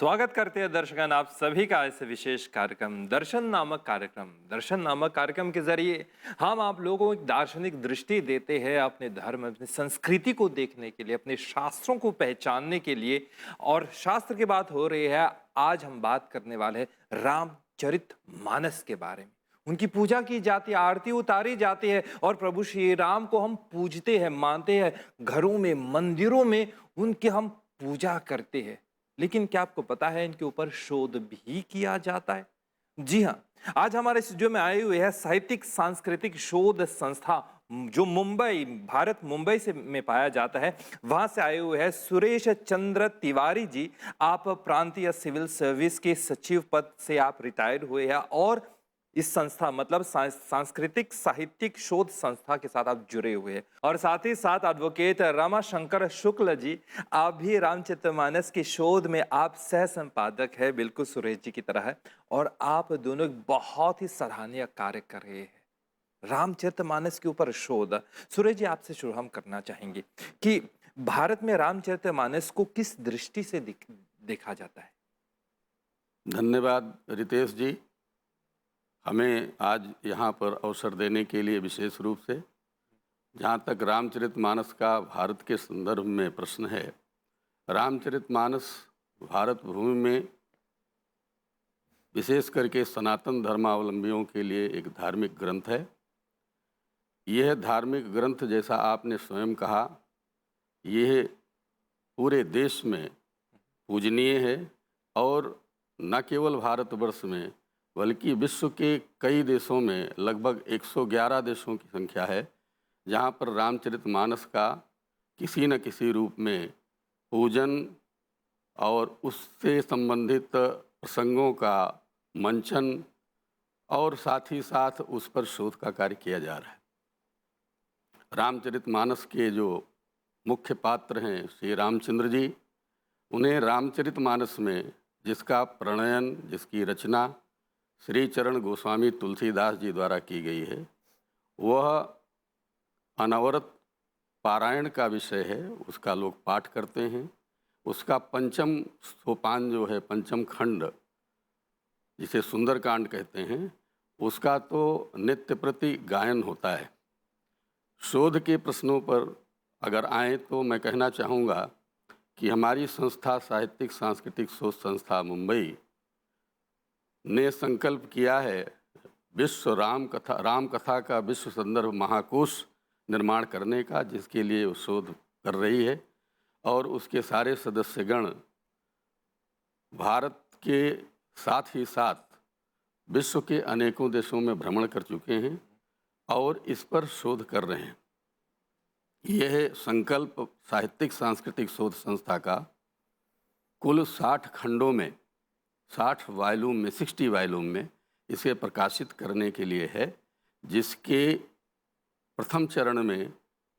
स्वागत करते हैं दर्शकगण आप सभी का इस विशेष कार्यक्रम दर्शन नामक कार्यक्रम के जरिए हम आप लोगों को एक दार्शनिक दृष्टि देते हैं अपने धर्म अपनी संस्कृति को देखने के लिए, अपने शास्त्रों को पहचानने के लिए। और शास्त्र की बात हो रही है, आज हम बात करने वाले हैं रामचरित मानस के बारे में। उनकी पूजा की जाती है, आरती उतारी जाती है और प्रभु श्री राम को हम पूजते हैं, मानते हैं। घरों में, मंदिरों में उनकी हम पूजा करते हैं। लेकिन क्या आपको पता है इनके ऊपर शोध भी किया जाता है? जी हाँ, आज हमारे स्टूडियो में आए हुए हैं साहित्यिक सांस्कृतिक शोध संस्था जो मुंबई, भारत मुंबई से में पाया जाता है, वहां से आए हुए हैं सुरेश चंद्र तिवारी जी। आप प्रांतीय सिविल सर्विस के सचिव पद से आप रिटायर्ड हुए हैं और इस संस्था मतलब सांस्कृतिक साहित्यिक शोध संस्था के साथ आप जुड़े हुए हैं। और साथ ही साथ एडवोकेट रमाशंकर शुक्ल जी, आप भी रामचरितमानस के शोध में आप सह संपादक है, बिल्कुल सुरेश जी की तरह है। और आप दोनों बहुत ही सराहनीय कार्य कर रहे हैं रामचरितमानस के ऊपर शोध। सुरेश जी, आपसे शुरू हम करना चाहेंगे कि भारत में रामचरितमानस को किस दृष्टि से देखा जाता है? धन्यवाद रितेश जी, हमें आज यहाँ पर अवसर देने के लिए विशेष रूप से। जहाँ तक रामचरितमानस का भारत के संदर्भ में प्रश्न है, रामचरितमानस भारत भूमि में विशेष करके सनातन धर्मावलंबियों के लिए एक धार्मिक ग्रंथ है। यह धार्मिक ग्रंथ, जैसा आपने स्वयं कहा, यह पूरे देश में पूजनीय है और न केवल भारतवर्ष में बल्कि विश्व के कई देशों में, लगभग 111 देशों की संख्या है, जहाँ पर रामचरितमानस का किसी न किसी रूप में पूजन और उससे संबंधित प्रसंगों का मंचन और साथ ही साथ उस पर शोध का कार्य किया जा रहा है। रामचरितमानस के जो मुख्य पात्र हैं श्री रामचंद्र जी, उन्हें रामचरितमानस में जिसका प्रणयन, जिसकी रचना श्री चरण गोस्वामी तुलसीदास जी द्वारा की गई है, वह अनवरत पारायण का विषय है। उसका लोग पाठ करते हैं। उसका पंचम सोपान जो है, पंचम खंड जिसे सुंदरकांड कहते हैं, उसका तो नित्य प्रति गायन होता है। शोध के प्रश्नों पर अगर आएँ तो मैं कहना चाहूँगा कि हमारी संस्था साहित्यिक सांस्कृतिक शोध संस्था मुंबई ने संकल्प किया है विश्व राम कथा का विश्व संदर्भ महाकोश निर्माण करने का, जिसके लिए वो शोध कर रही है। और उसके सारे सदस्यगण भारत के साथ ही साथ विश्व के अनेकों देशों में भ्रमण कर चुके हैं और इस पर शोध कर रहे हैं। यह संकल्प साहित्यिक सांस्कृतिक शोध संस्था का कुल 60 खंडों में, 60 वॉल्यूम में, 60 वॉल्यूम में इसे प्रकाशित करने के लिए है, जिसके प्रथम चरण में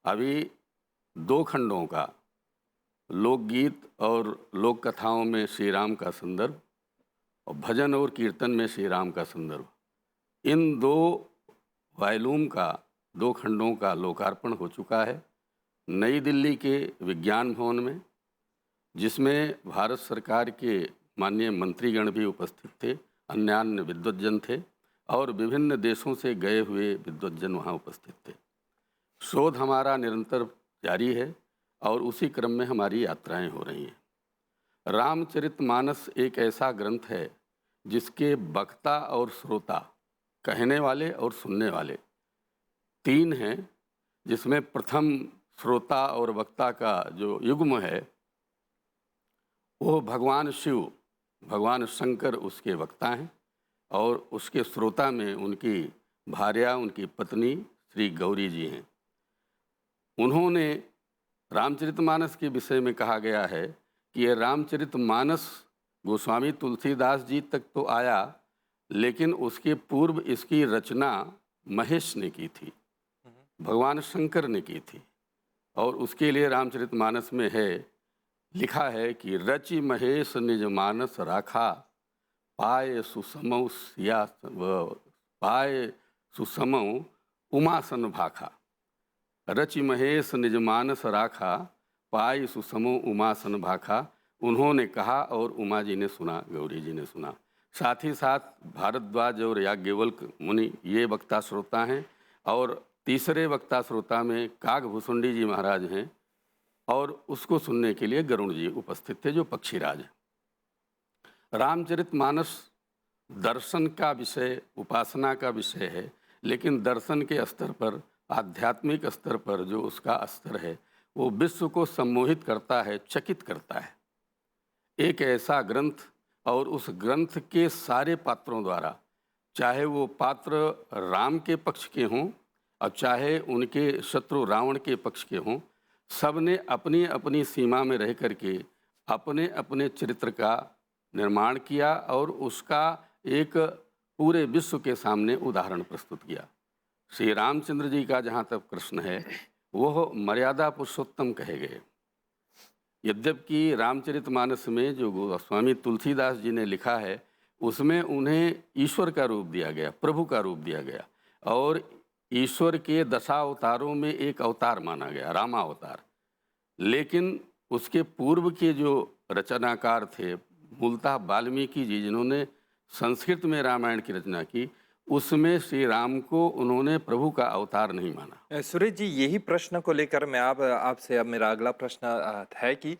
अभी 2 खंडों का लोकगीत और लोक कथाओं में श्री राम का संदर्भ और भजन और कीर्तन में श्री राम का संदर्भ, इन 2 वॉल्यूम का, 2 खंडों का लोकार्पण हो चुका है नई दिल्ली के विज्ञान भवन में, जिसमें भारत सरकार के माननीय मंत्रीगण भी उपस्थित थे, अन्य विद्वज्जन थे और विभिन्न देशों से गए हुए विद्वज्जन वहाँ उपस्थित थे। शोध हमारा निरंतर जारी है और उसी क्रम में हमारी यात्राएं हो रही हैं। रामचरितमानस एक ऐसा ग्रंथ है जिसके वक्ता और श्रोता, कहने वाले और सुनने वाले 3 हैं, जिसमें प्रथम श्रोता और वक्ता का जो युग्म है वो भगवान शिव, भगवान शंकर उसके वक्ता हैं और उसके श्रोता में उनकी भार्या, उनकी पत्नी श्री गौरी जी हैं। उन्होंने रामचरितमानस के विषय में कहा गया है कि ये रामचरितमानस गोस्वामी तुलसीदास जी तक तो आया, लेकिन उसके पूर्व इसकी रचना महेश ने की थी, भगवान शंकर ने की थी। और उसके लिए रामचरितमानस में है, लिखा है कि रचि महेश निज मानस राखा, पाए सुसमौ सिया पाए सुसमौ उमासन भाखा। रचि महेश निज मानस राखा, पाए सुसमौ उमासन भाखा। उन्होंने कहा और उमा जी ने सुना, गौरी जी ने सुना। साथ ही साथ भारद्वाज और याज्ञवल्क मुनि ये वक्ता श्रोता हैं, और तीसरे वक्ता श्रोता में काकभूषुंडी जी महाराज हैं, और उसको सुनने के लिए गरुण जी उपस्थित थे जो पक्षीराज हैं। रामचरितमानस दर्शन का विषय, उपासना का विषय है, लेकिन दर्शन के स्तर पर, आध्यात्मिक स्तर पर जो उसका स्तर है वो विश्व को सम्मोहित करता है, चकित करता है। एक ऐसा ग्रंथ, और उस ग्रंथ के सारे पात्रों द्वारा, चाहे वो पात्र राम के पक्ष के हों और चाहे उनके शत्रु रावण के पक्ष के हों, सब ने अपनी अपनी सीमा में रह करके अपने अपने चरित्र का निर्माण किया और उसका एक पूरे विश्व के सामने उदाहरण प्रस्तुत किया। श्री रामचंद्र जी का जहाँ तक प्रश्न है, वह मर्यादा पुरुषोत्तम कहे गए। यद्यपि रामचरितमानस में जो गोस्वामी तुलसीदास जी ने लिखा है, उसमें उन्हें ईश्वर का रूप दिया गया, प्रभु का रूप दिया गया, और ईश्वर के दशावतारों में एक अवतार माना गया, रामावतार। लेकिन उसके पूर्व के जो रचनाकार थे, मूलतः वाल्मीकि जी, जिन्होंने संस्कृत में रामायण की रचना की, उसमें श्री राम को उन्होंने प्रभु का अवतार नहीं माना। सुरेश जी, यही प्रश्न को लेकर मैं आपसे अब मेरा अगला प्रश्न है कि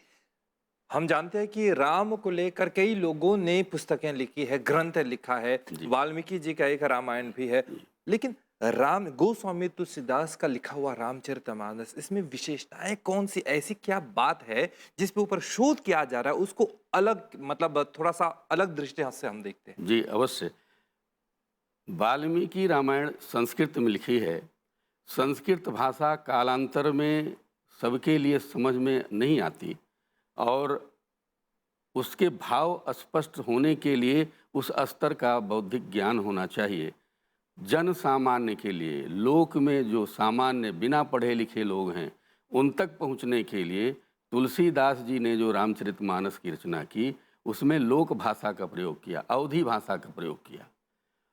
हम जानते हैं कि राम को लेकर कई लोगों ने पुस्तकें लिखी है, ग्रंथ लिखा है, वाल्मीकि जी का एक रामायण भी है, लेकिन राम गोस्वामी तुलसीदास का लिखा हुआ रामचरितमानस, इसमें विशेषताएं कौन सी, ऐसी क्या बात है जिस पे ऊपर शोध किया जा रहा है, उसको अलग, मतलब थोड़ा सा अलग दृष्टि से हम देखते हैं? जी अवश्य। वाल्मीकि रामायण संस्कृत में लिखी है। संस्कृत भाषा कालांतर में सबके लिए समझ में नहीं आती, और उसके भाव स्पष्ट होने के लिए उस स्तर का बौद्धिक ज्ञान होना चाहिए। जन सामान्य के लिए, लोक में जो सामान्य बिना पढ़े लिखे लोग हैं, उन तक पहुंचने के लिए तुलसीदास जी ने जो रामचरितमानस की रचना की, उसमें लोक भाषा का प्रयोग किया, अवधी भाषा का प्रयोग किया।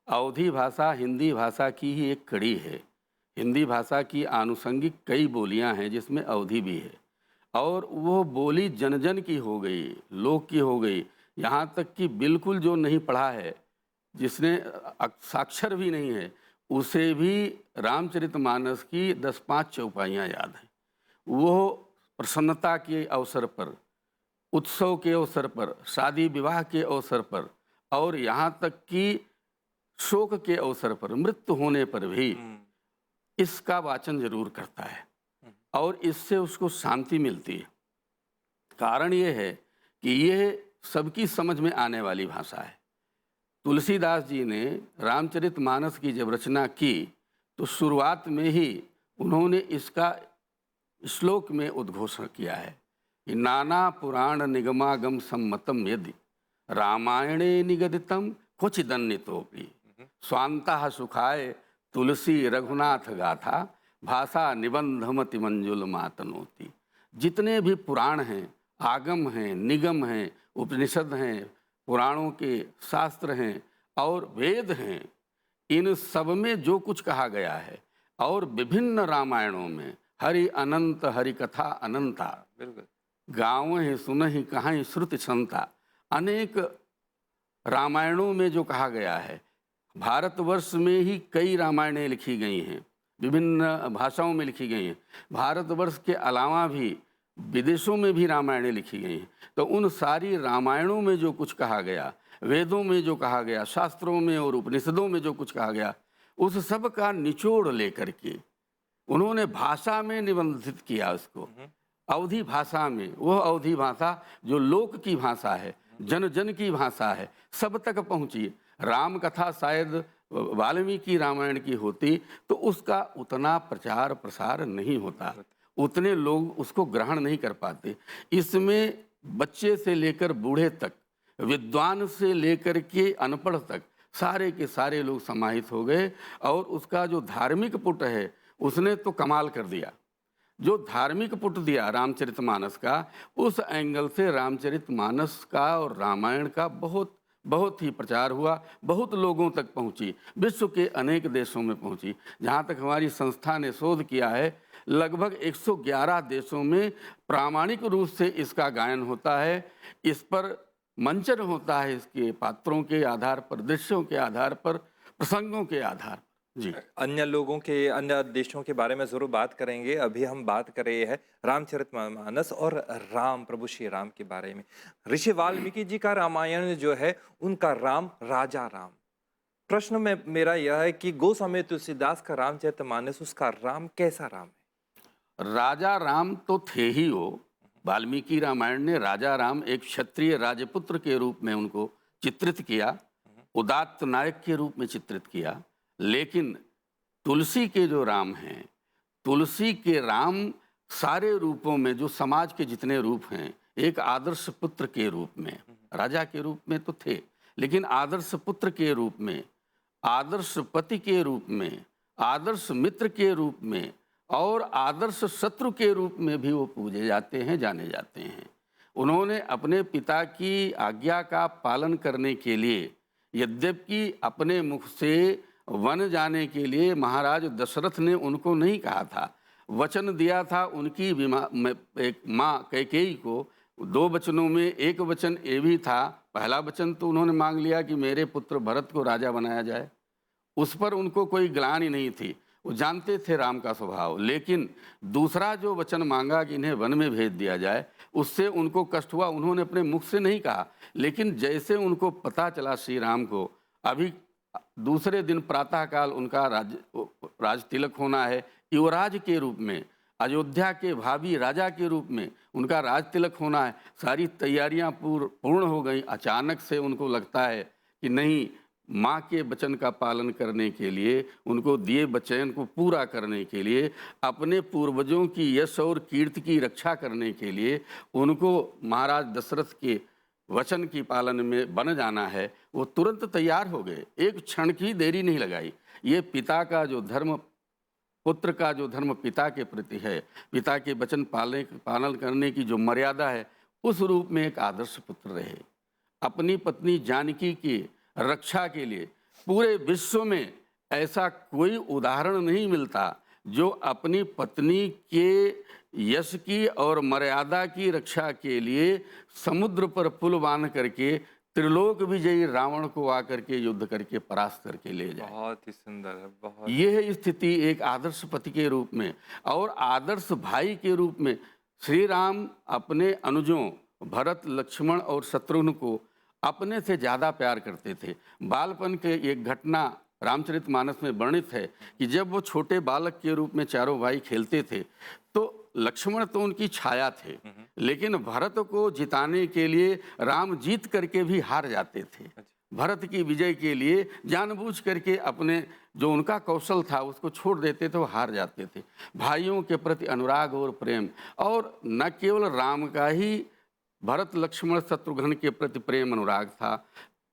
अवधी भाषा हिंदी भाषा की ही एक कड़ी है। हिंदी भाषा की आनुषंगिक कई बोलियां हैं जिसमें अवधी भी है, और वो बोली जन जन की हो गई, लोक की हो गई। यहाँ तक कि बिल्कुल जो नहीं पढ़ा है, जिसने साक्षर भी नहीं है, उसे भी रामचरितमानस की 10-5 चौपाइयाँ याद हैं। वो प्रसन्नता के अवसर पर, उत्सव के अवसर पर, शादी विवाह के अवसर पर, और यहाँ तक कि शोक के अवसर पर, मृत्यु होने पर भी इसका वाचन जरूर करता है, और इससे उसको शांति मिलती है। कारण ये है कि ये सबकी समझ में आने वाली भाषा है। तुलसीदास जी ने रामचरितमानस की जब रचना की, तो शुरुआत में ही उन्होंने इसका श्लोक में उद्घोषण किया है कि नाना पुराण निगमागम सम्मतम यदि रामायणे निगदितम क्वचिदन्यतोपि स्वांतः सुखाय तुलसी रघुनाथ गाथा भाषा निबंधमति मंजुल मातनोति। जितने भी पुराण हैं, आगम हैं, निगम हैं, उपनिषद हैं, पुराणों के शास्त्र हैं और वेद हैं, इन सब में जो कुछ कहा गया है, और विभिन्न रामायणों में हरि अनंत हरि कथा अनंता, बिल्कुल, गाँव ही सुन ही कहाँ श्रुति संता, अनेक रामायणों में जो कहा गया है। भारतवर्ष में ही कई रामायणें लिखी गई हैं, विभिन्न भाषाओं में लिखी गई हैं। भारतवर्ष के अलावा भी विदेशों में भी रामायणें लिखी गई हैं। तो उन सारी रामायणों में जो कुछ कहा गया, वेदों में जो कहा गया, शास्त्रों में और उपनिषदों में जो कुछ कहा गया, उस सब का निचोड़ लेकर के उन्होंने भाषा में निबंधित किया उसको, अवधी भाषा में। वह अवधी भाषा जो लोक की भाषा है, जन जन की भाषा है, सब तक पहुँची। राम कथा शायद वाल्मीकि रामायण की होती तो उसका उतना प्रचार प्रसार नहीं होता, उतने लोग उसको ग्रहण नहीं कर पाते। इसमें बच्चे से लेकर बूढ़े तक, विद्वान से लेकर के अनपढ़ तक, सारे के सारे लोग समाहित हो गए। और उसका जो धार्मिक पुट है, उसने तो कमाल कर दिया। जो धार्मिक पुट दिया रामचरितमानस का, उस एंगल से रामचरितमानस का और रामायण का बहुत बहुत ही प्रचार हुआ, बहुत लोगों तक पहुंची, विश्व के अनेक देशों में पहुंची। जहां तक हमारी संस्था ने शोध किया है, लगभग 111 देशों में प्रामाणिक रूप से इसका गायन होता है। इस पर मंचन होता है, इसके पात्रों के आधार पर, दृश्यों के आधार पर, प्रसंगों के आधार पर। जी। अन्य लोगों के, अन्य देशों के बारे में जरूर बात करेंगे। अभी हम बात कर रहे हैं रामचरितमानस और राम, प्रभु श्री राम के बारे में। ऋषि वाल्मीकि जी का रामायण जो है, उनका राम राजा राम। प्रश्न में मेरा यह है कि गोस्वामी तुलसीदास का रामचरितमानस, उसका राम कैसा राम है? राजा राम तो थे ही वो। वाल्मीकि रामायण ने राजा राम एक क्षत्रिय राजपुत्र के रूप में उनको चित्रित किया, उदात्त नायक के रूप में चित्रित किया। लेकिन तुलसी के जो राम हैं, तुलसी के राम सारे रूपों में, जो समाज के जितने रूप हैं, एक आदर्श पुत्र के रूप में, राजा के रूप में तो थे, लेकिन आदर्श पुत्र के रूप में, आदर्श पति के रूप में, आदर्श मित्र के रूप में और आदर्श शत्रु के रूप में भी वो पूजे जाते हैं, जाने जाते हैं। उन्होंने अपने पिता की आज्ञा का पालन करने के लिए, यद्यपि अपने मुख से वन जाने के लिए महाराज दशरथ ने उनको नहीं कहा था, वचन दिया था उनकी एक माँ कैकेयी को। 2 वचनों में एक वचन ये भी था, पहला वचन तो उन्होंने मांग लिया कि मेरे पुत्र भरत को राजा बनाया जाए। उस पर उनको कोई ग्लानि नहीं थी, वो जानते थे राम का स्वभाव। लेकिन दूसरा जो वचन मांगा कि इन्हें वन में भेज दिया जाए, उससे उनको कष्ट हुआ। उन्होंने अपने मुख से नहीं कहा, लेकिन जैसे उनको पता चला श्री राम को, अभी दूसरे दिन प्रातःकाल उनका राज तिलक होना है, युवराज के रूप में, अयोध्या के भावी राजा के रूप में उनका राज तिलक होना है। सारी तैयारियां पूर्ण हो गई। अचानक से उनको लगता है कि नहीं, माँ के वचन का पालन करने के लिए, उनको दिए वचन को पूरा करने के लिए, अपने पूर्वजों की यश और कीर्ति की रक्षा करने के लिए उनको महाराज दशरथ के वचन की पालन में बन जाना है। वो तुरंत तैयार हो गए, एक क्षण की देरी नहीं लगाई। ये पिता का जो धर्म, पुत्र का जो धर्म पिता के प्रति है, पिता के वचन पालन करने की जो मर्यादा है, उस रूप में एक आदर्श पुत्र रहे। अपनी पत्नी जानकी की रक्षा के लिए पूरे विश्व में ऐसा कोई उदाहरण नहीं मिलता जो अपनी पत्नी के यश की और मर्यादा की रक्षा के लिए समुद्र पर पुल बांध करके त्रिलोक विजयी रावण को आकर के युद्ध करके परास्त करके ले जाए। बहुत ही सुंदर है, बहुत। यह स्थिति एक आदर्श पति के रूप में और आदर्श भाई के रूप में श्री राम अपने अनुजों भरत, लक्ष्मण और शत्रुघ्न को अपने से ज़्यादा प्यार करते थे। बालपन के एक घटना रामचरितमानस में वर्णित है कि जब वो छोटे बालक के रूप में चारों भाई खेलते थे, तो लक्ष्मण तो उनकी छाया थे, लेकिन भरत को जिताने के लिए राम जीत करके भी हार जाते थे। भरत की विजय के लिए जानबूझ करके अपने जो उनका कौशल था उसको छोड़ देते थे, वो हार जाते थे। भाइयों के प्रति अनुराग और प्रेम, और न केवल राम का ही भरत, लक्ष्मण, शत्रुघ्न के प्रति प्रेम अनुराग था,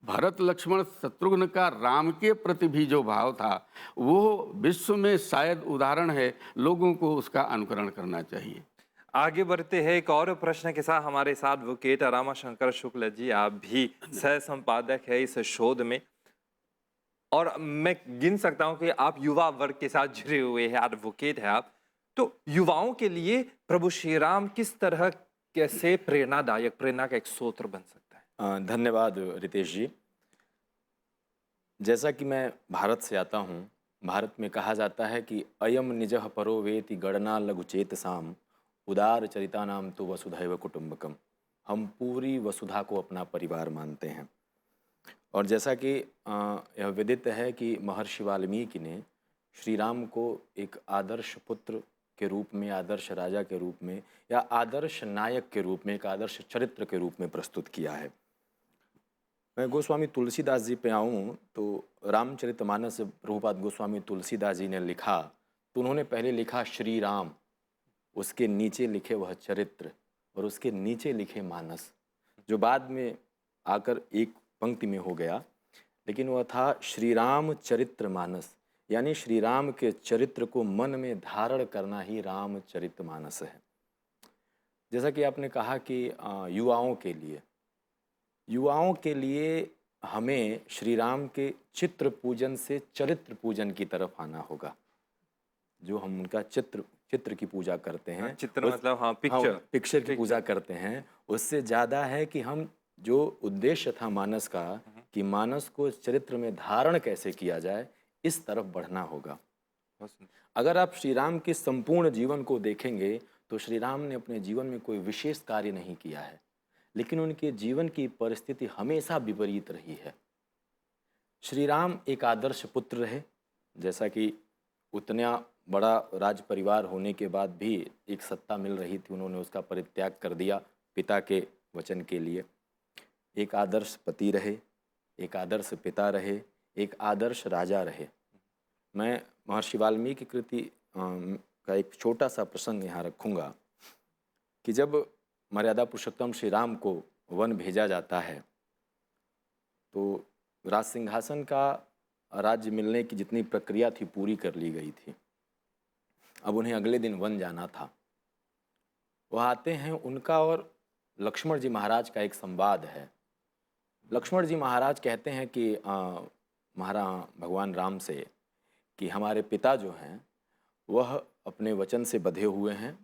भरत, लक्ष्मण, शत्रुघ्न का राम के प्रति भी जो भाव था, वो विश्व में शायद उदाहरण है। लोगों को उसका अनुकरण करना चाहिए। आगे बढ़ते हैं एक और प्रश्न के साथ। हमारे साथ एडवोकेट रामाशंकर शुक्ल जी, आप भी सह संपादक है इस शोध में, और मैं गिन सकता हूं कि आप युवा वर्ग के साथ जुड़े हुए हैं, एडवोकेट है आप। तो युवाओं के लिए प्रभु श्री राम किस तरह कैसे प्रेरणादायक, प्रेरणा का एक स्रोत बन सकता है? धन्यवाद रितेश जी। जैसा कि मैं भारत से आता हूँ, भारत में कहा जाता है कि अयम निजः परो वेति गणना लघुचेत साम उदार चरिता नाम तो वसुधैव कुटुंबकम। हम पूरी वसुधा को अपना परिवार मानते हैं। और जैसा कि यह विदित है कि महर्षि वाल्मीकि ने श्री राम को एक आदर्श पुत्र के रूप में, आदर्श राजा के रूप में, या आदर्श नायक के रूप में, एक आदर्श चरित्र के रूप में प्रस्तुत किया है। मैं गोस्वामी तुलसीदास जी पे आऊँ तो रामचरितमानस प्रभुपाद गोस्वामी तुलसीदास जी ने लिखा, तो उन्होंने पहले लिखा श्री राम, उसके नीचे लिखे वह चरित्र, और उसके नीचे लिखे मानस, जो बाद में आकर एक पंक्ति में हो गया। लेकिन वह था श्री राम चरित्र मानस, यानी श्री राम के चरित्र को मन में धारण करना ही रामचरितमानस है। जैसा कि आपने कहा कि युवाओं के लिए हमें श्री राम के चित्र पूजन से चरित्र पूजन की तरफ आना होगा। जो हम उनका चित्र की पूजा करते हैं, चित्र मतलब हाँ, पिक्चर की पूजा करते हैं, उससे ज़्यादा है कि हम जो उद्देश्य था मानस का, कि मानस को चरित्र में धारण कैसे किया जाए, इस तरफ बढ़ना होगा। अगर आप श्री राम के संपूर्ण जीवन को देखेंगे तो श्री राम ने अपने जीवन में कोई विशेष कार्य नहीं किया है, लेकिन उनके जीवन की परिस्थिति हमेशा विपरीत रही है। श्री राम एक आदर्श पुत्र रहे, जैसा कि उतना बड़ा राज परिवार होने के बाद भी एक सत्ता मिल रही थी, उन्होंने उसका परित्याग कर दिया पिता के वचन के लिए। एक आदर्श पति रहे, एक आदर्श पिता रहे, एक आदर्श राजा रहे। मैं महर्षि वाल्मीकि कृति का एक छोटा सा प्रसंग यहाँ रखूँगा कि जब मर्यादा पुरुषोत्तम श्री राम को वन भेजा जाता है तो राज सिंहासन का राज्य मिलने की जितनी प्रक्रिया थी पूरी कर ली गई थी। अब उन्हें अगले दिन वन जाना था। वह आते हैं, उनका और लक्ष्मण जी महाराज का एक संवाद है। लक्ष्मण जी महाराज कहते हैं कि भगवान राम से कि हमारे पिता जो हैं वह अपने वचन से बंधे हुए हैं,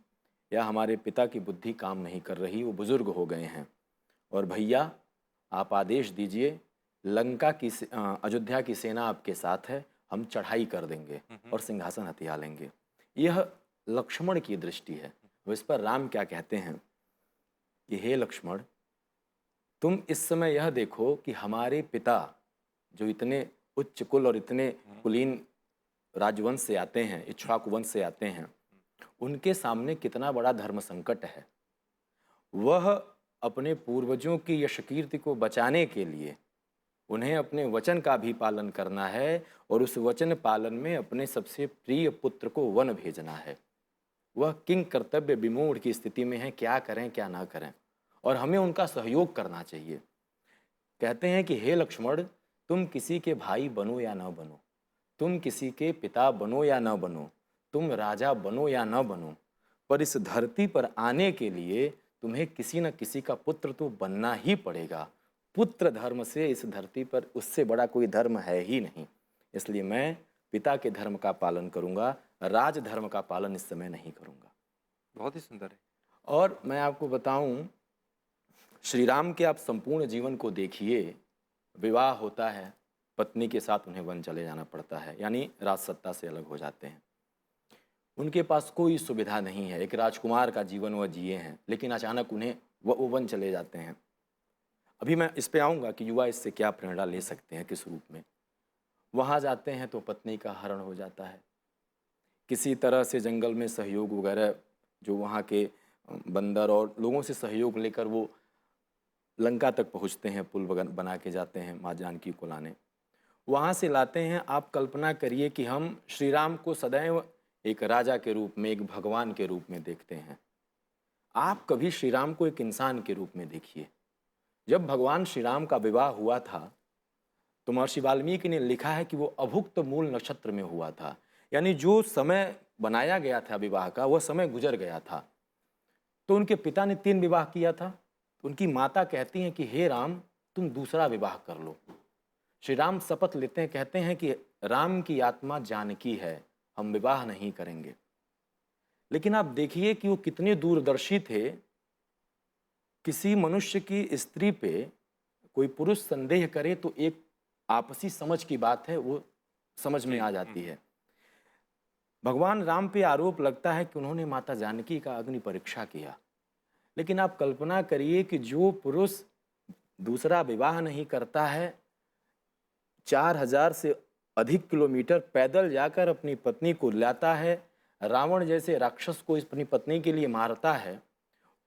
या हमारे पिता की बुद्धि काम नहीं कर रही, वो बुज़ुर्ग हो गए हैं, और भैया आप आदेश दीजिए, लंका की अयोध्या की सेना आपके साथ है, हम चढ़ाई कर देंगे और सिंहासन हथिया लेंगे। यह लक्ष्मण की दृष्टि है। वो इस पर राम क्या कहते हैं कि हे लक्ष्मण, तुम इस समय यह देखो कि हमारे पिता जो इतने उच्च कुल और इतने कुलीन राजवंश से आते हैं, इक्ष्वाकु वंश से आते हैं, उनके सामने कितना बड़ा धर्म संकट है। वह अपने पूर्वजों की यश कीर्ति को बचाने के लिए उन्हें अपने वचन का भी पालन करना है, और उस वचन पालन में अपने सबसे प्रिय पुत्र को वन भेजना है। वह किंग कर्तव्य विमूढ़ की स्थिति में है, क्या करें क्या ना करें, और हमें उनका सहयोग करना चाहिए। कहते हैं कि हे लक्ष्मण, तुम किसी के भाई बनो या न बनो, तुम किसी के पिता बनो या न बनो, तुम राजा बनो या न बनो, पर इस धरती पर आने के लिए तुम्हें किसी न किसी का पुत्र तो बनना ही पड़ेगा। पुत्र धर्म से इस धरती पर उससे बड़ा कोई धर्म है ही नहीं। इसलिए मैं पिता के धर्म का पालन करूंगा, राज धर्म का पालन इस समय नहीं करूंगा। बहुत ही सुंदर है। और मैं आपको बताऊं, श्री राम के आप संपूर्ण जीवन को देखिए, विवाह होता है, पत्नी के साथ उन्हें वन चले जाना पड़ता है, यानी राजसत्ता से अलग हो जाते हैं। उनके पास कोई सुविधा नहीं है, एक राजकुमार का जीवन वह जिए हैं, लेकिन अचानक उन्हें वो वन चले जाते हैं। अभी मैं इस पे आऊँगा कि युवा इससे क्या प्रेरणा ले सकते हैं, किस रूप में। वहाँ जाते हैं तो पत्नी का हरण हो जाता है। किसी तरह से जंगल में सहयोग वगैरह, जो वहाँ के बंदर और लोगों से सहयोग लेकर वो लंका तक पहुँचते हैं, पुल बना के जाते हैं माँ जानकी को लाने। वहाँ से लाते हैं। आप कल्पना करिए कि हम श्री राम को सदैव एक राजा के रूप में, एक भगवान के रूप में देखते हैं। आप कभी श्री राम को एक इंसान के रूप में देखिए। जब भगवान श्री राम का विवाह हुआ था तो महर्षि वाल्मीकि ने लिखा है कि वो अभुक्त मूल नक्षत्र में हुआ था, यानी जो समय बनाया गया था विवाह का, वह समय गुजर गया था। तो उनके पिता ने 3 विवाह किया था। तो उनकी माता कहती हैं कि हे राम, तुम दूसरा विवाह कर लो। श्री राम शपथ लेते हैं, कहते हैं कि राम की आत्मा जानकी है, हम विवाह नहीं करेंगे। लेकिन आप देखिए कि वो कितने दूरदर्शी थे। किसी मनुष्य की स्त्री पे कोई पुरुष संदेह करे तो एक आपसी समझ की बात है, वो समझ में आ जाती है। भगवान राम पे आरोप लगता है कि उन्होंने माता जानकी का अग्नि परीक्षा किया। लेकिन आप कल्पना करिए कि जो पुरुष दूसरा विवाह नहीं करता है, 4000 से अधिक किलोमीटर पैदल जाकर अपनी पत्नी को लाता है, रावण जैसे राक्षस को अपनी पत्नी के लिए मारता है,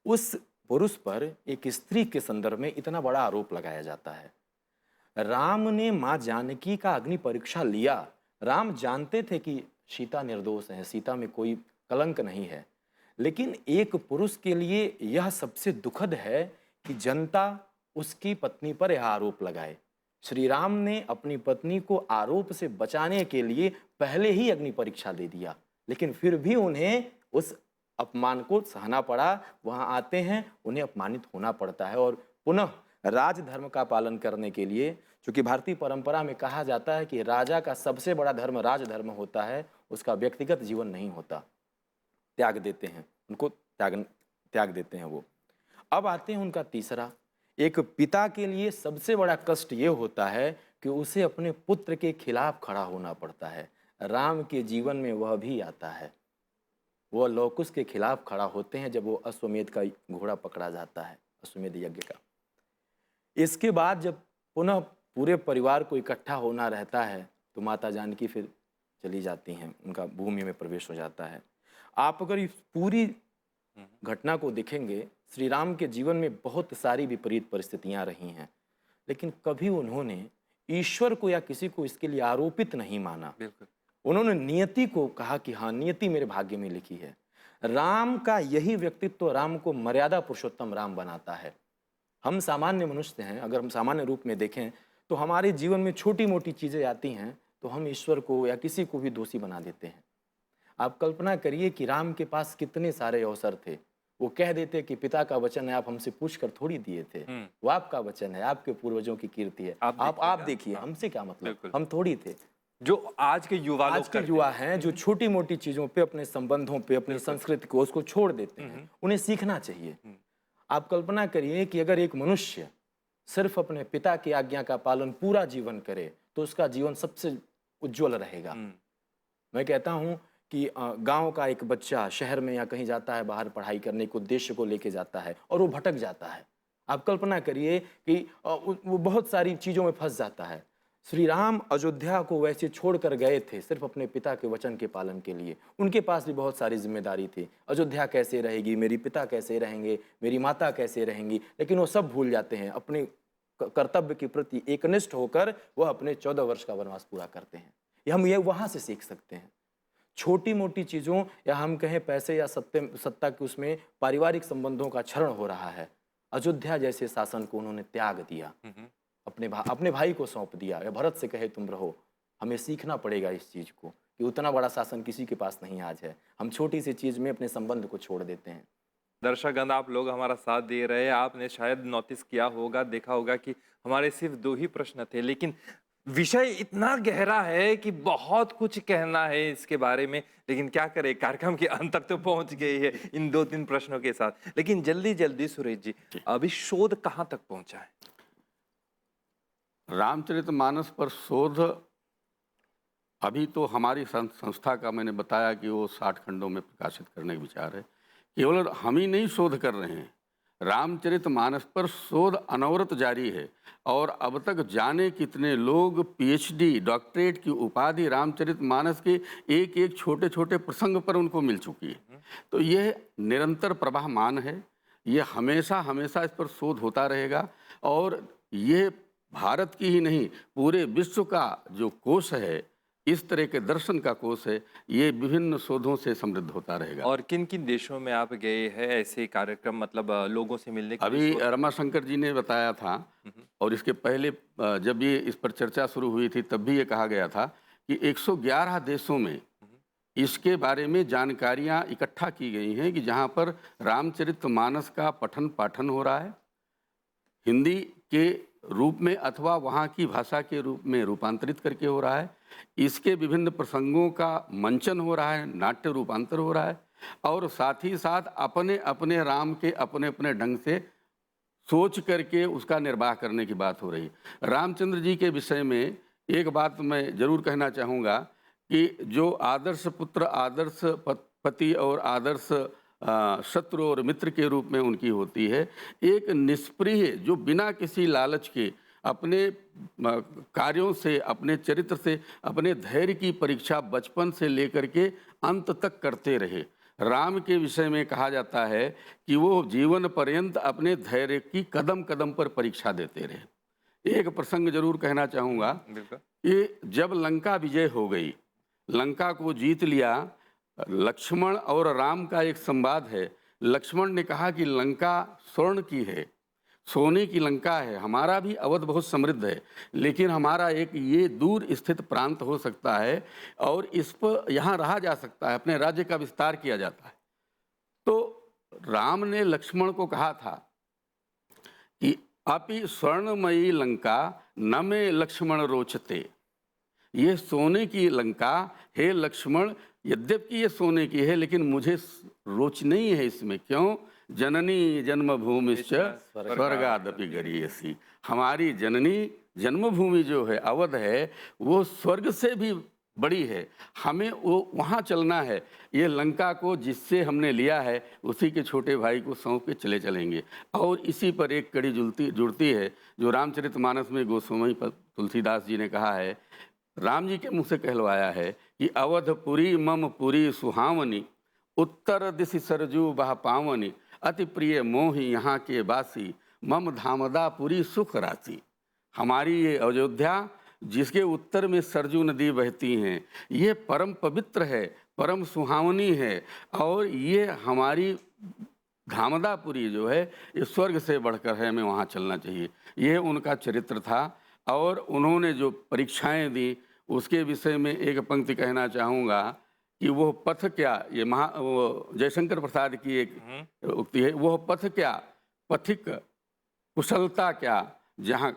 उस पुरुष पर एक स्त्री के संदर्भ में इतना बड़ा आरोप लगाया जाता है। राम ने माँ जानकी का अग्नि परीक्षा लिया। राम जानते थे कि सीता निर्दोष है, सीता में कोई कलंक नहीं है, लेकिन एक पुरुष के लिए यह सबसे दुखद है कि जनता उसकी पत्नी पर यह आरोप लगाए। श्री राम ने अपनी पत्नी को आरोप से बचाने के लिए पहले ही अग्नि परीक्षा दे दिया, लेकिन फिर भी उन्हें उस अपमान को सहना पड़ा। वहाँ आते हैं, उन्हें अपमानित होना पड़ता है, और पुनः राजधर्म का पालन करने के लिए, क्योंकि भारतीय परंपरा में कहा जाता है कि राजा का सबसे बड़ा धर्म राजधर्म होता है, उसका व्यक्तिगत जीवन नहीं होता। त्याग देते हैं उनको, त्याग देते हैं वो। अब आते हैं उनका तीसरा, एक पिता के लिए सबसे बड़ा कष्ट ये होता है कि उसे अपने पुत्र के खिलाफ खड़ा होना पड़ता है। राम के जीवन में वह भी आता है, वह लौकुश के खिलाफ खड़ा होते हैं जब वो अश्वमेध का घोड़ा पकड़ा जाता है, अश्वमेध यज्ञ का। इसके बाद जब पुनः पूरे परिवार को इकट्ठा होना रहता है तो माता जानकी फिर चली जाती हैं, उनका भूमि में प्रवेश हो जाता है। आप अगर इस पूरी घटना को देखेंगे, श्री राम के जीवन में बहुत सारी विपरीत परिस्थितियां रही हैं, लेकिन कभी उन्होंने ईश्वर को या किसी को इसके लिए आरोपित नहीं माना। बिल्कुल। उन्होंने नियति को कहा कि हाँ, नियति मेरे भाग्य में लिखी है। राम का यही व्यक्तित्व राम को मर्यादा पुरुषोत्तम राम बनाता है। हम सामान्य मनुष्य हैं, अगर हम सामान्य रूप में देखें तो हमारे जीवन में छोटी मोटी चीज़ें आती हैं तो हम ईश्वर को या किसी को भी दोषी बना देते हैं। आप कल्पना करिए कि राम के पास कितने सारे अवसर थे, वो कह देते कि पिता का वचन है, आप हमसे पूछ कर थोड़ी दिए थे, वो आपका वचन है, आपके पूर्वजों की कीर्ति है, आप देखिए, हमसे क्या मतलब, हम थोड़ी थे। जो आज के युवा लोग आज के युवा हैं जो छोटी मोटी चीज़ों पे, अपने संबंधों पे, अपनी संस्कृति को, उसको छोड़ देते हैं, उन्हें सीखना चाहिए। आप कल्पना करिए कि अगर एक मनुष्य सिर्फ अपने पिता की आज्ञा का पालन पूरा जीवन करे तो उसका जीवन सबसे उज्जवल रहेगा। मैं कहता हूँ कि गांव का एक बच्चा शहर में या कहीं जाता है बाहर पढ़ाई करने को, उद्देश्य को लेके जाता है और वो भटक जाता है। आप कल्पना करिए कि वो बहुत सारी चीज़ों में फंस जाता है। श्री राम अयोध्या को वैसे छोड़कर गए थे सिर्फ अपने पिता के वचन के पालन के लिए। उनके पास भी बहुत सारी जिम्मेदारी थी, अयोध्या कैसे रहेगी, मेरी पिता कैसे रहेंगे, मेरी माता कैसे रहेंगी, लेकिन वो सब भूल जाते हैं। अपने कर्तव्य के प्रति एकनिष्ठ होकर वह अपने 14 वर्ष का वनवास पूरा करते हैं। हम ये वहाँ से सीख सकते हैं। छोटी मोटी चीज़ों या हम कहें पैसे या सत्ता के उसमें पारिवारिक संबंधों का क्षरण हो रहा है। अयोध्या जैसे शासन को उन्होंने त्याग दिया, अपने भाई को सौंप दिया, या भरत से कहे तुम रहो। हमें सीखना पड़ेगा इस चीज़ को कि उतना बड़ा शासन किसी के पास नहीं आज है। हम छोटी सी चीज़ में अपने संबंध को छोड़ देते हैं। दर्शकगण, आप लोग हमारा साथ दे रहे हैं। आपने शायद नोटिस किया होगा, देखा होगा कि हमारे सिर्फ 2 ही प्रश्न थे, लेकिन विषय इतना गहरा है कि बहुत कुछ कहना है इसके बारे में। लेकिन क्या करें, कार्यक्रम के अंत तक तो पहुंच गई है इन 2-3 प्रश्नों के साथ। लेकिन जल्दी जल्दी सुरेश जी, अभी शोध कहाँ तक पहुंचा है? रामचरितमानस पर शोध अभी तो हमारी संस्था का मैंने बताया कि वो 60 खंडों में प्रकाशित करने का विचार है। केवल हम ही नहीं शोध कर रहे हैं, रामचरितमानस पर शोध अनवरत जारी है। और अब तक जाने कितने लोग पीएचडी, डॉक्टरेट की उपाधि रामचरितमानस के एक एक छोटे छोटे प्रसंग पर उनको मिल चुकी है। तो यह निरंतर प्रवाहमान है, ये हमेशा हमेशा इस पर शोध होता रहेगा। और ये भारत की ही नहीं, पूरे विश्व का जो कोश है, इस तरह के दर्शन का कोश है, ये विभिन्न शोधों से समृद्ध होता रहेगा। और किन किन देशों में आप गए हैं ऐसे कार्यक्रम, मतलब लोगों से मिलने के अभी लिए? रमाशंकर जी ने बताया था, और इसके पहले जब ये इस पर चर्चा शुरू हुई थी तब भी ये कहा गया था कि 111 देशों में इसके बारे में जानकारियाँ इकट्ठा की गई हैं कि जहाँ पर रामचरितमानस का पठन पाठन हो रहा है, हिंदी के रूप में अथवा वहाँ की भाषा के रूप में रूपांतरित करके हो रहा है, इसके विभिन्न प्रसंगों का मंचन हो रहा है, नाट्य रूपांतर हो रहा है, और साथ ही साथ अपने अपने राम के अपने अपने ढंग से सोच करके उसका निर्वाह करने की बात हो रही है। रामचंद्र जी के विषय में एक बात मैं जरूर कहना चाहूँगा कि जो आदर्श पुत्र, आदर्श पति और आदर्श शत्रु और मित्र के रूप में उनकी होती है, एक निष्प्रिय जो बिना किसी लालच के अपने कार्यों से, अपने चरित्र से, अपने धैर्य की परीक्षा बचपन से लेकर के अंत तक करते रहे। राम के विषय में कहा जाता है कि वो जीवन पर्यंत अपने धैर्य की कदम कदम पर परीक्षा देते रहे। एक प्रसंग जरूर कहना चाहूँगा कि जब लंका विजय हो गई, लंका को जीत लिया, लक्ष्मण और राम का एक संवाद है। लक्ष्मण ने कहा कि लंका स्वर्ण की है, सोने की लंका है, हमारा भी अवध बहुत समृद्ध है, लेकिन हमारा एक ये दूर स्थित प्रांत हो सकता है और इस पर यहाँ रहा जा सकता है, अपने राज्य का विस्तार किया जाता है। तो राम ने लक्ष्मण को कहा था कि अपि स्वर्णमयी लंका न में लक्ष्मण रोचते। ये सोने की लंका हे लक्ष्मण, यद्यपि ये सोने की है लेकिन मुझे रोच नहीं है इसमें। क्यों? जननी जन्मभूमिश्च स्वर्गादपि गरीयसी। हमारी जननी जन्मभूमि जो है अवध है, वो स्वर्ग से भी बड़ी है। हमें वो वहाँ चलना है। ये लंका को जिससे हमने लिया है उसी के छोटे भाई को सौंप के चलेंगे। और इसी पर एक कड़ी जुड़ती है जो रामचरितमानस में गोस्वामी तुलसीदास जी ने कहा है, राम जी के मुँह से कहलवाया है कि अवधपुरी मम पुरी सुहावनी, उत्तर दिशि सरजू बह पावनी, अति प्रिय मोहि यहाँ के बासी, मम धामदापुरी सुख राशि। हमारी ये अयोध्या जिसके उत्तर में सरजू नदी बहती हैं, ये परम पवित्र है, परम सुहावनी है। और ये हमारी धामदापुरी जो है ये स्वर्ग से बढ़कर है, हमें वहाँ चलना चाहिए। ये उनका चरित्र था। और उन्होंने जो परीक्षाएं दी उसके विषय में एक पंक्ति कहना चाहूँगा कि वो पथ क्या, ये वो जयशंकर प्रसाद की एक उक्ति है, वह पथ क्या पथिक कुशलता क्या, जहाँ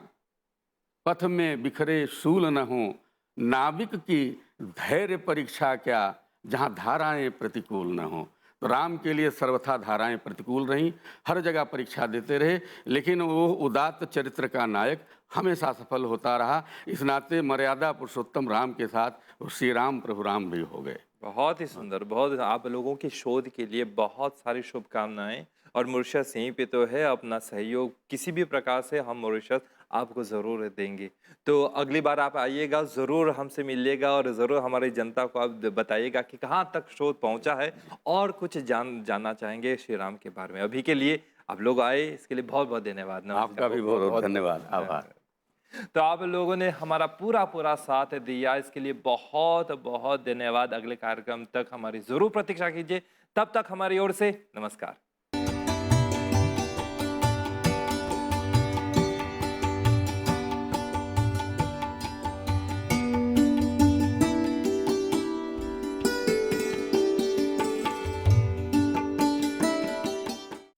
पथ में बिखरे शूल न हो, नाविक की धैर्य परीक्षा क्या, जहाँ धाराएं प्रतिकूल न हो। तो राम के लिए सर्वथा धाराएं प्रतिकूल रहीं, हर जगह परीक्षा देते रहे, लेकिन वो उदात्त चरित्र का नायक हमेशा सफल होता रहा। इस नाते मर्यादा पुरुषोत्तम राम के साथ श्री राम प्रभु राम भी हो गए। बहुत ही सुंदर, बहुत आप लोगों की शोध के लिए बहुत सारी शुभकामनाएं। और मॉरिशस यहीं पे तो है, अपना सहयोग किसी भी प्रकार से हम मॉरिशस आपको ज़रूर देंगे। तो अगली बार आप आइएगा, ज़रूर हमसे मिलिएगा और ज़रूर हमारी जनता को आप बताइएगा कि कहाँ तक शोध पहुँचा है और कुछ जानना चाहेंगे श्री राम के बारे में। अभी के लिए आप लोग आए, इसके लिए बहुत बहुत धन्यवाद। नमस्कार। आपका भी बहुत बहुत धन्यवाद, आभार। तो आप लोगों ने हमारा पूरा साथ दिया, इसके लिए बहुत बहुत धन्यवाद। अगले कार्यक्रम तक हमारी ज़रूर प्रतीक्षा कीजिए। तब तक हमारी ओर से नमस्कार।